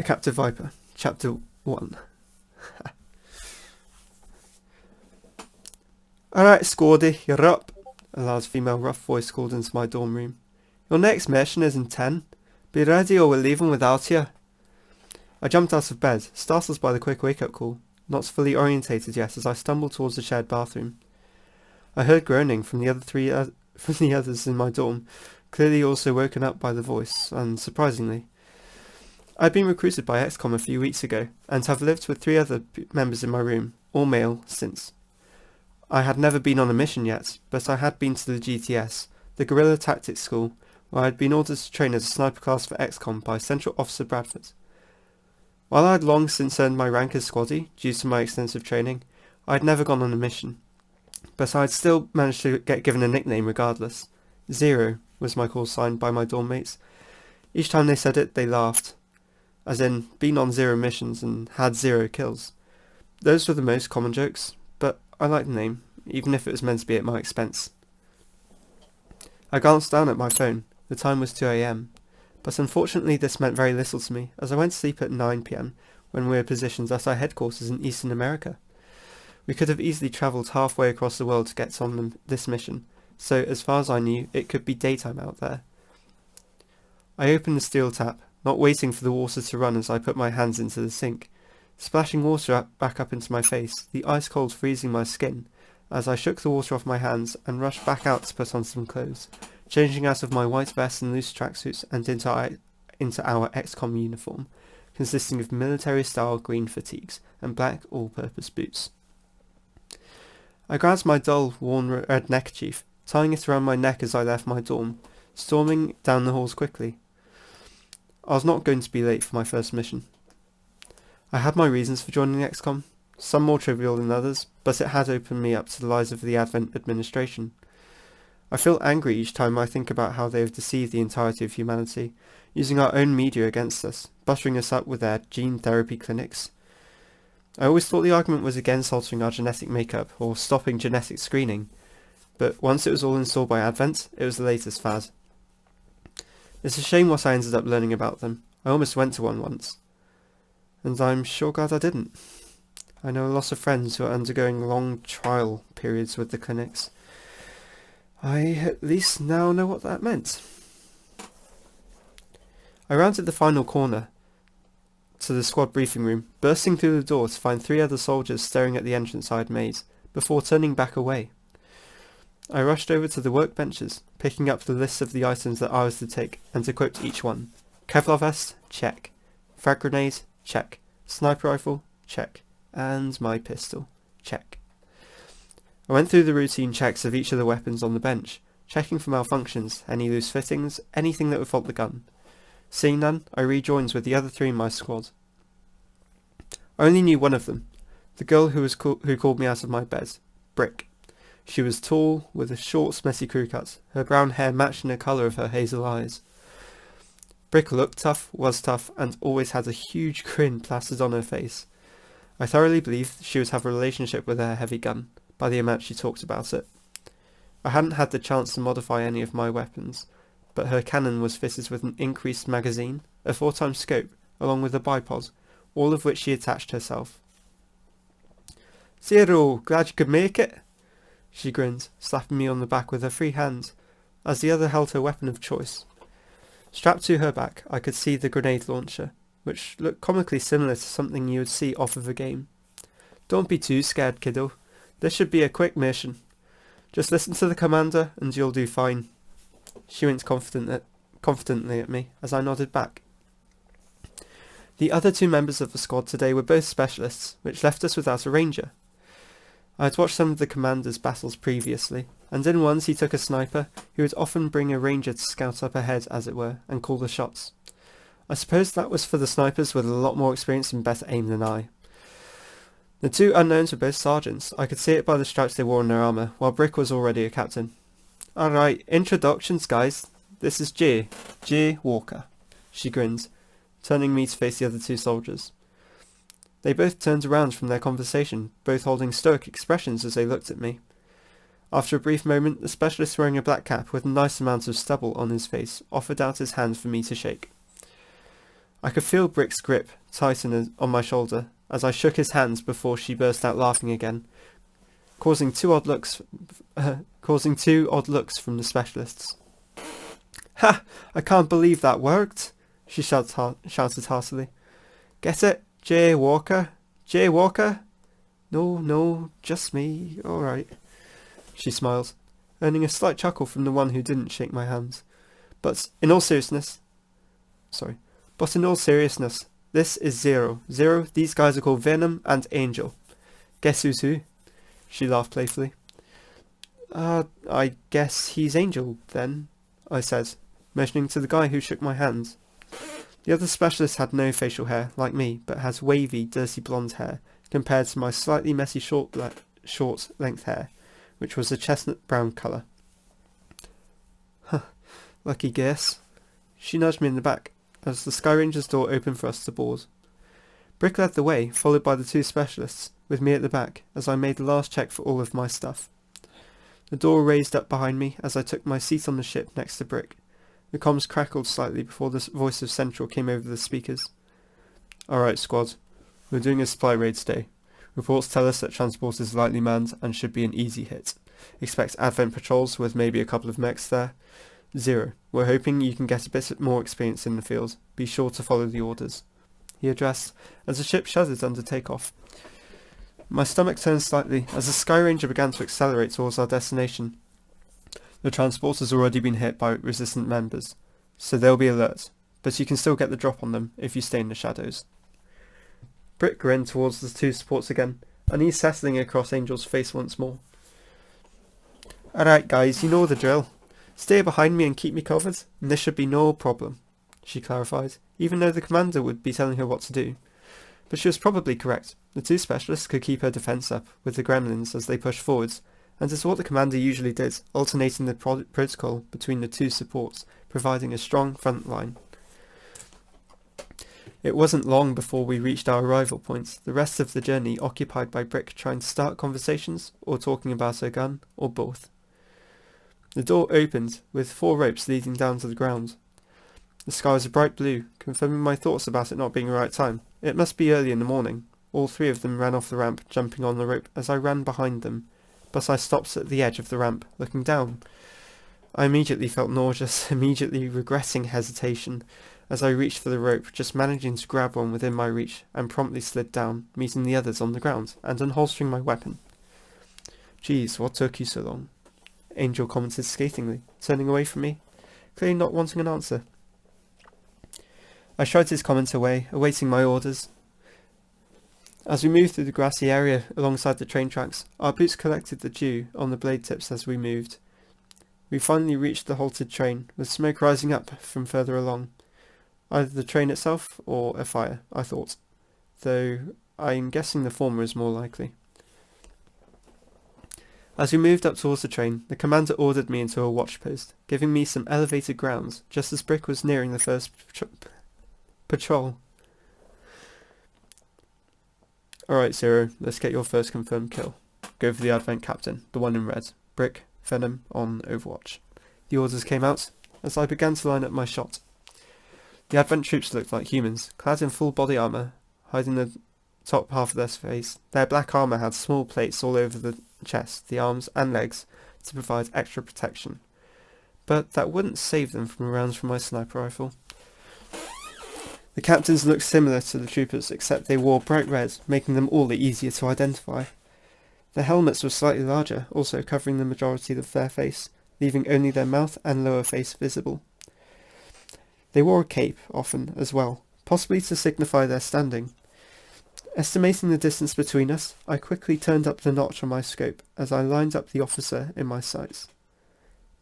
A Captive Viper, Chapter 1. Alright, Squaddy, you're up, a large female rough voice called into my dorm room. Your next mission is in 10. Be ready or we're leaving without you. I jumped out of bed, startled by the quick wake-up call, not fully orientated yet as I stumbled towards the shared bathroom. I heard groaning from the others in my dorm, clearly also woken up by the voice, and surprisingly. I'd been recruited by XCOM a few weeks ago, and have lived with 3 other members in my room, all male, since. I had never been on a mission yet, but I had been to the GTS, the Guerrilla Tactics School, where I had been ordered to train as a sniper class for XCOM by Central Officer Bradford. While I had long since earned my rank as squaddy, due to my extensive training, I had never gone on a mission, but I had still managed to get given a nickname regardless. Zero was my call sign by my dorm mates. Each time they said it, they laughed, as in, been on 0 missions and had 0 kills. Those were the most common jokes, but I liked the name, even if it was meant to be at my expense. I glanced down at my phone. The time was 2 AM, but unfortunately this meant very little to me, as I went to sleep at 9 PM when we were positioned at our headquarters in Eastern America. We could have easily travelled halfway across the world to get on this mission, so as far as I knew, it could be daytime out there. I opened the steel tap, not waiting for the water to run as I put my hands into the sink, splashing water back up into my face, the ice cold freezing my skin, as I shook the water off my hands and rushed back out to put on some clothes, changing out of my white vest and loose tracksuits and into our XCOM uniform, consisting of military-style green fatigues and black all-purpose boots. I grabbed my dull, worn red neckerchief, tying it around my neck as I left my dorm, storming down the halls quickly. I was not going to be late for my first mission. I had my reasons for joining XCOM, some more trivial than others, but it had opened me up to the lies of the Advent administration. I feel angry each time I think about how they have deceived the entirety of humanity, using our own media against us, buttering us up with their gene therapy clinics. I always thought the argument was against altering our genetic makeup, or stopping genetic screening, but once it was all installed by Advent, it was the latest fad. It's a shame what I ended up learning about them. I almost went to one once. And I'm sure glad I didn't. I know a lot of friends who are undergoing long trial periods with the clinics. I at least now know what that meant. I rounded the final corner to the squad briefing room, bursting through the door to find 3 other soldiers staring at the entrance I had made, before turning back away. I rushed over to the workbenches, picking up the lists of the items that I was to take, and equipped each one. Kevlar vest? Check. Frag grenade? Check. Sniper rifle? Check. And my pistol? Check. I went through the routine checks of each of the weapons on the bench, checking for malfunctions, any loose fittings, anything that would fault the gun. Seeing none, I rejoined with the other 3 in my squad. I only knew one of them, the girl who called me out of my bed, Brick. She was tall, with a short, messy crew cut, her brown hair matching the colour of her hazel eyes. Brick looked tough, was tough, and always had a huge grin plastered on her face. I thoroughly believed she would have a relationship with her heavy gun, by the amount she talked about it. I hadn't had the chance to modify any of my weapons, but her cannon was fitted with an increased magazine, a 4x scope, along with a bipod, all of which she attached herself. "Zero, glad you could make it," she grinned, slapping me on the back with her free hand, as the other held her weapon of choice. Strapped to her back, I could see the grenade launcher, which looked comically similar to something you would see off of a game. "Don't be too scared, kiddo. This should be a quick mission. Just listen to the commander and you'll do fine." She winked confidently at me as I nodded back. The other 2 members of the squad today were both specialists, which left us without a ranger. I had watched some of the commander's battles previously, and in ones he took a sniper who would often bring a ranger to scout up ahead, as it were, and call the shots. I suppose that was for the snipers with a lot more experience and better aim than I. The 2 unknowns were both sergeants. I could see it by the stripes they wore on their armour, while Brick was already a captain. "Alright, introductions, guys. This is Jay Walker," she grinned, turning me to face the other 2 soldiers. They both turned around from their conversation, both holding stoic expressions as they looked at me. After a brief moment, the specialist wearing a black cap with a nice amount of stubble on his face offered out his hand for me to shake. I could feel Brick's grip tighten on my shoulder as I shook his hands before she burst out laughing again, causing two odd looks from the specialists. "Ha! I can't believe that worked!" she shouted heartily. "Get it? Jay Walker? Jay Walker?" No, just me. All right." She smiled, earning a slight chuckle from the one who didn't shake my hands. But in all seriousness, this is Zero. Zero, these guys are called Venom and Angel. Guess who's who? She laughed playfully. I guess he's Angel, then," I said, motioning to the guy who shook my hand. The other specialist had no facial hair, like me, but has wavy, dirty blonde hair, compared to my slightly messy short length hair, which was a chestnut brown colour. "Huh, lucky guess." She nudged me in the back, as the Sky Ranger's door opened for us to board. Brick led the way, followed by the two specialists, with me at the back, as I made the last check for all of my stuff. The door raised up behind me as I took my seat on the ship next to Brick. The comms crackled slightly before the voice of Central came over the speakers. "Alright, squad. We're doing a supply raid today. Reports tell us that transport is lightly manned and should be an easy hit. Expect Advent patrols with maybe a couple of mechs there. Zero, we're hoping you can get a bit more experience in the field. Be sure to follow the orders," he addressed, as the ship shuddered under takeoff. My stomach turned slightly as the Sky Ranger began to accelerate towards our destination. The transport has already been hit by resistant members, so they'll be alert, but you can still get the drop on them if you stay in the shadows. Brick grinned towards the two supports again, unease settling across Angel's face once more. "Alright guys, you know the drill. Stay behind me and keep me covered, and this should be no problem," she clarified, even though the commander would be telling her what to do. But she was probably correct. The two specialists could keep her defence up with the gremlins as they pushed forwards, and it's what the commander usually did, alternating the protocol between the two supports, providing a strong front line. It wasn't long before we reached our arrival point, the rest of the journey occupied by Brick trying to start conversations, or talking about her gun, or both. The door opened, with 4 ropes leading down to the ground. The sky was a bright blue, confirming my thoughts about it not being the right time. It must be early in the morning. All 3 of them ran off the ramp, jumping on the rope as I ran behind them, but I stopped at the edge of the ramp, looking down. I immediately felt nauseous, immediately regretting hesitation, as I reached for the rope, just managing to grab one within my reach, and promptly slid down, meeting the others on the ground, and unholstering my weapon. "Geez, what took you so long?" Angel commented scathingly, turning away from me, clearly not wanting an answer. I shrugged his comments away, awaiting my orders. As we moved through the grassy area alongside the train tracks, our boots collected the dew on the blade tips as we moved. We finally reached the halted train, with smoke rising up from further along. Either the train itself, or a fire, I thought, though I'm guessing the former is more likely. As we moved up towards the train, the commander ordered me into a watch post, giving me some elevated grounds, just as Brick was nearing the first patrol. "Alright, Zero, let's get your first confirmed kill. Go for the Advent captain, the one in red. Brick, Venom, on Overwatch." The orders came out, as I began to line up my shot. The Advent troops looked like humans, clad in full body armour, hiding the top half of their face. Their black armour had small plates all over the chest, the arms and legs to provide extra protection. But that wouldn't save them from rounds from my sniper rifle. The captains looked similar to the troopers, except they wore bright red, making them all the easier to identify. Their helmets were slightly larger, also covering the majority of their face, leaving only their mouth and lower face visible. They wore a cape, often, as well, possibly to signify their standing. Estimating the distance between us, I quickly turned up the notch on my scope as I lined up the officer in my sights.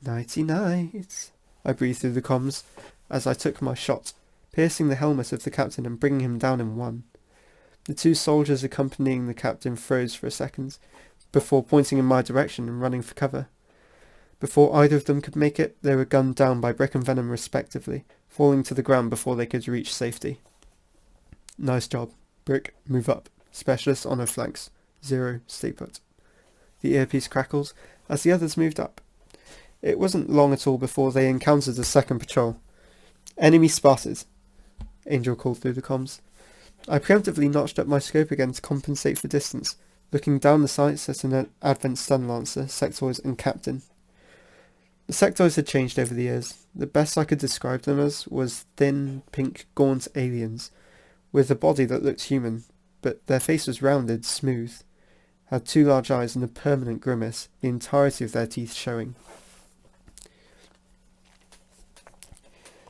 "Nighty night," I breathed through the comms as I took my shot, piercing the helmet of the captain and bringing him down in one. The 2 soldiers accompanying the captain froze for a second, before pointing in my direction and running for cover. Before either of them could make it, they were gunned down by Brick and Venom respectively, falling to the ground before they could reach safety. "Nice job. Brick, move up. Specialist on her flanks. Zero, stay put." The earpiece crackled as the others moved up. It wasn't long at all before they encountered a second patrol. Enemy spotted. Angel called through the comms. I preemptively notched up my scope again to compensate for distance, looking down the sights at an Advent Stun Lancer, Sectoids and Captain. The Sectoids had changed over the years. The best I could describe them as was thin, pink, gaunt aliens, with a body that looked human, but their face was rounded, smooth, had 2 large eyes and a permanent grimace, the entirety of their teeth showing.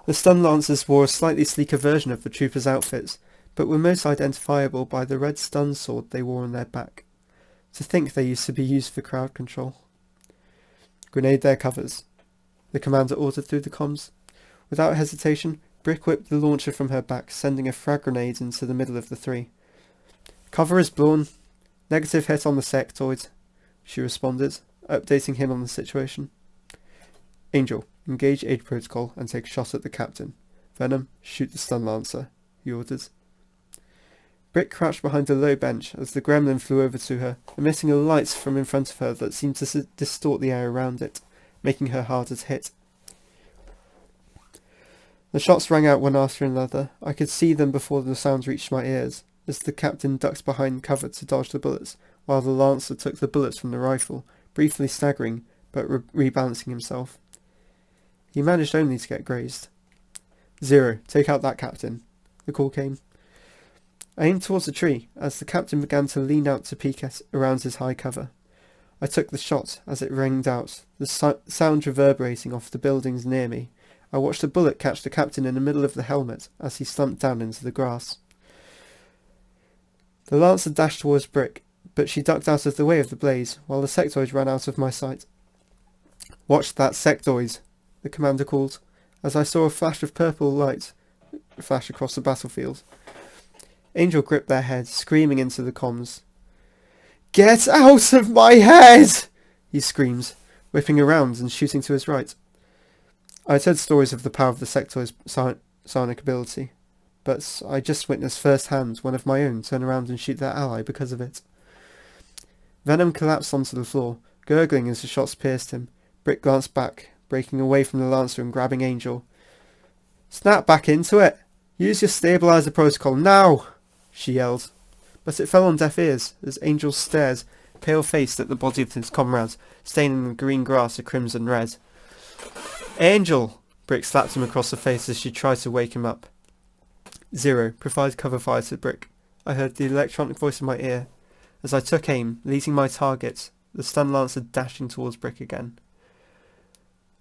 The Stun Lancers wore a slightly sleeker version of the troopers' outfits, but were most identifiable by the red stun sword they wore on their back. To think they used to be used for crowd control. Grenade their covers, the commander ordered through the comms. Without hesitation, Brick whipped the launcher from her back, sending a frag grenade into the middle of the 3. Cover is blown. Negative hit on the sectoid, she responded, updating him on the situation. Angel, engage aid protocol and take a shot at the captain. Venom, shoot the stun lancer, he ordered. Brick crouched behind a low bench as the gremlin flew over to her, emitting a light from in front of her that seemed to distort the air around it, making her harder to hit. The shots rang out one after another. I could see them before the sounds reached my ears, as the captain ducked behind cover to dodge the bullets, while the lancer took the bullets from the rifle, briefly staggering, but rebalancing himself. He managed only to get grazed. Zero, take out that captain, the call came. I aimed towards the tree, as the captain began to lean out to peek around his high cover. I took the shot as it ranged out, the sound reverberating off the buildings near me. I watched a bullet catch the captain in the middle of the helmet as he slumped down into the grass. The lancer dashed towards Brick, but she ducked out of the way of the blaze, while the sectoid ran out of my sight. Watch that sectoid, the commander called, as I saw a flash of purple light flash across the battlefield. Angel gripped their head, screaming into the comms. Get out of my head! He screams, whipping around and shooting to his right. I had heard stories of the power of the sectoid's psionic ability, but I just witnessed firsthand one of my own turn around and shoot their ally because of it. Venom collapsed onto the floor, gurgling as the shots pierced him. Brick glanced back, breaking away from the lancer and grabbing Angel. Snap back into it! Use your stabilizer protocol now! She yelled. But it fell on deaf ears as Angel stared, pale-faced at the body of his comrade, staining the green grass a crimson red. Angel! Brick slapped him across the face as she tried to wake him up. Zero, provide cover fire to Brick. I heard the electronic voice in my ear. As I took aim, leading my target, the stun lancer dashing towards Brick again.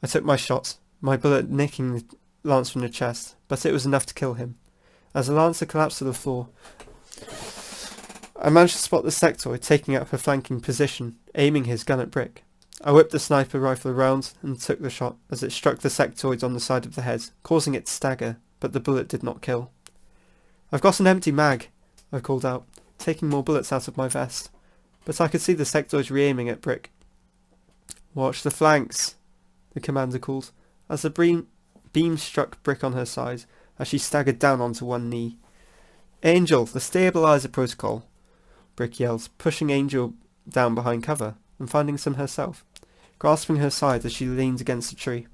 I took my shot, my bullet nicking the lance from the chest, but it was enough to kill him. As the lancer collapsed to the floor, I managed to spot the sectoid taking up a flanking position, aiming his gun at Brick. I whipped the sniper rifle around and took the shot as it struck the sectoid on the side of the head, causing it to stagger, but the bullet did not kill. I've got an empty mag, I called out, taking more bullets out of my vest, but I could see the sectoid re-aiming at Brick. Watch the flanks, the commander called, as the beam struck Brick on her side, as she staggered down onto one knee. Angel, the stabilizer protocol, Brick yelled, pushing Angel down behind cover and finding some herself, grasping her side as she leaned against a tree.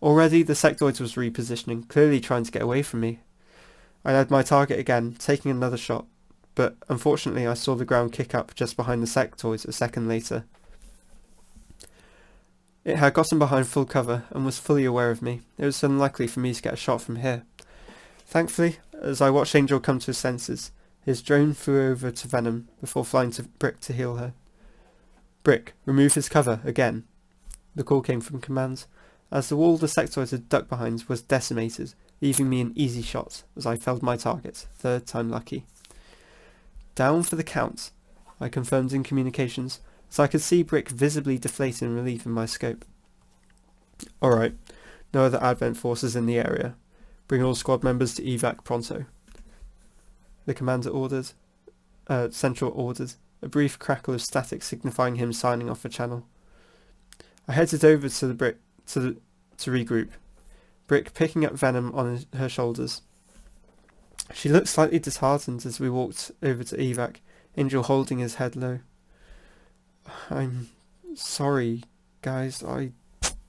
Already the sectoid was repositioning, clearly trying to get away from me. I led my target again, taking another shot, but unfortunately I saw the ground kick up just behind the sectoid a second later. It had gotten behind full cover and was fully aware of me. It was unlikely for me to get a shot from here. Thankfully, as I watched Angel come to his senses, his drone flew over to Venom before flying to Brick to heal her. Brick, remove his cover, again. The call came from command, as the wall the sectoid had ducked behind was decimated, leaving me an easy shot as I felled my target, third time lucky. Down for the count, I confirmed in communications, as I could see Brick visibly deflate in relief in my scope. Alright, no other Advent forces in the area. Bring all squad members to evac pronto. The commander ordered. Central ordered. A brief crackle of static signifying him signing off the channel. I headed over to the Brick to regroup. Brick picking up Venom on her shoulders. She looked slightly disheartened as we walked over to evac, Angel holding his head low. I'm sorry, guys. I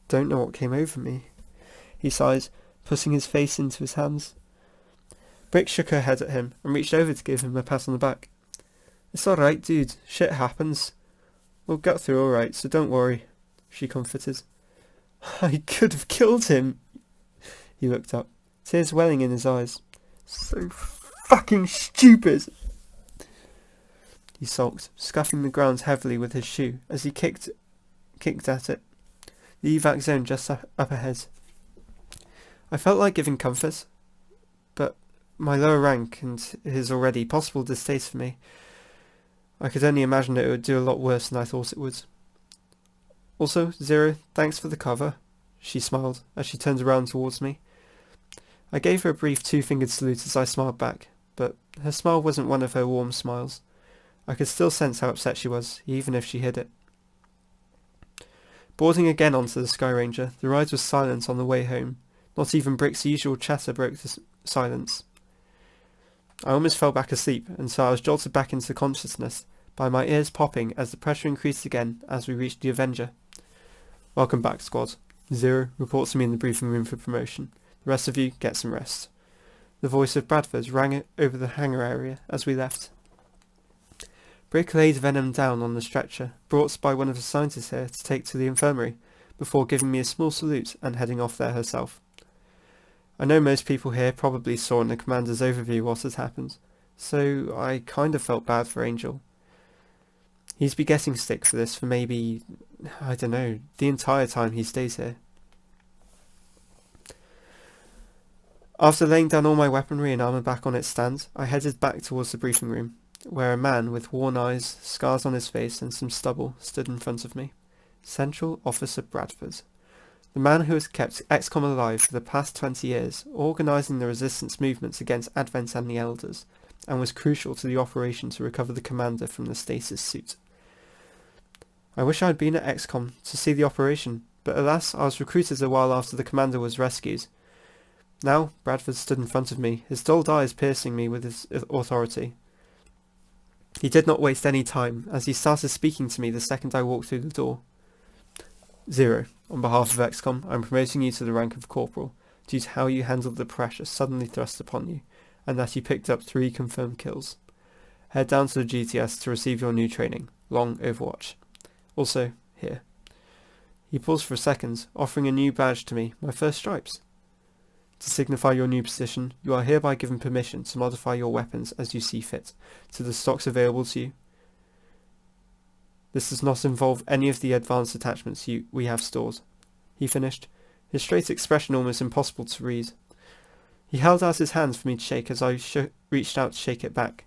don't know what came over me, he sighed, putting his face into his hands. Brick shook her head at him and reached over to give him a pat on the back. "It's alright, dude. Shit happens. We'll get through alright, so don't worry," she comforted. "I could have killed him." He looked up, tears welling in his eyes. "So fucking stupid." He sulked, scuffing the ground heavily with his shoe as he kicked at it. The evac zone just up ahead. I felt like giving comfort, but my lower rank and his already possible distaste for me, I could only imagine that it would do a lot worse than I thought it would. "Also, Zero, thanks for the cover," she smiled as she turned around towards me. I gave her a brief two-fingered salute as I smiled back, but her smile wasn't one of her warm smiles. I could still sense how upset she was, even if she hid it. Boarding again onto the Sky Ranger, the ride was silent on the way home. Not even Brick's usual chatter broke the silence. I almost fell back asleep, and so I was jolted back into consciousness by my ears popping as the pressure increased again as we reached the Avenger. "Welcome back, squad. Zero, reports to me in the briefing room for promotion. The rest of you, get some rest." The voice of Bradford rang over the hangar area as we left. Brick laid Venom down on the stretcher, brought by one of the scientists here to take to the infirmary, before giving me a small salute and heading off there herself. I know most people here probably saw in the commander's overview what had happened, so I kind of felt bad for Angel. He's be getting stick for this for maybe, I don't know, the entire time he stays here. After laying down all my weaponry and armour back on its stand, I headed back towards the briefing room, where a man with worn eyes, scars on his face and some stubble stood in front of me. Central Officer Bradford. The man who has kept XCOM alive for the past 20 years, organising the resistance movements against Advent and the Elders, and was crucial to the operation to recover the commander from the stasis suit. I wish I had been at XCOM to see the operation, but alas, I was recruited a while after the commander was rescued. Now, Bradford stood in front of me, his dulled eyes piercing me with his authority. He did not waste any time, as he started speaking to me the second I walked through the door. "Zero, on behalf of XCOM, I'm promoting you to the rank of Corporal, due to how you handled the pressure suddenly thrust upon you, and that you picked up 3 confirmed kills. Head down to the GTS to receive your new training. Long Overwatch. Also, here." He paused for a second, offering a new badge to me, my first stripes. "To signify your new position, you are hereby given permission to modify your weapons as you see fit, to the stocks available to you. This does not involve any of the advanced attachments we have stored," he finished, his straight expression almost impossible to read. He held out his hand for me to shake as I reached out to shake it back.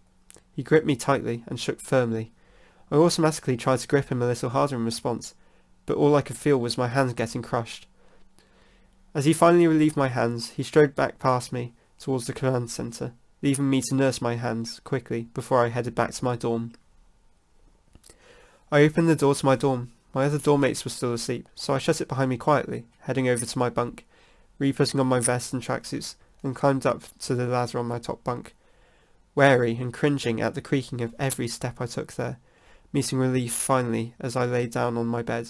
He gripped me tightly and shook firmly. I automatically tried to grip him a little harder in response, but all I could feel was my hands getting crushed. As he finally relieved my hands, he strode back past me towards the command centre, leaving me to nurse my hands quickly before I headed back to my dorm. I opened the door to my dorm. My other dormmates were still asleep, so I shut it behind me quietly, heading over to my bunk, re-putting on my vest and tracksuits, and climbed up to the ladder on my top bunk, wary and cringing at the creaking of every step I took there, meeting relief finally as I lay down on my bed.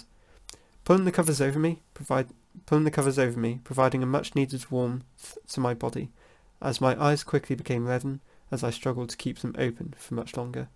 Pulling the covers over me, providing a much-needed warmth to my body, as my eyes quickly became leaden as I struggled to keep them open for much longer.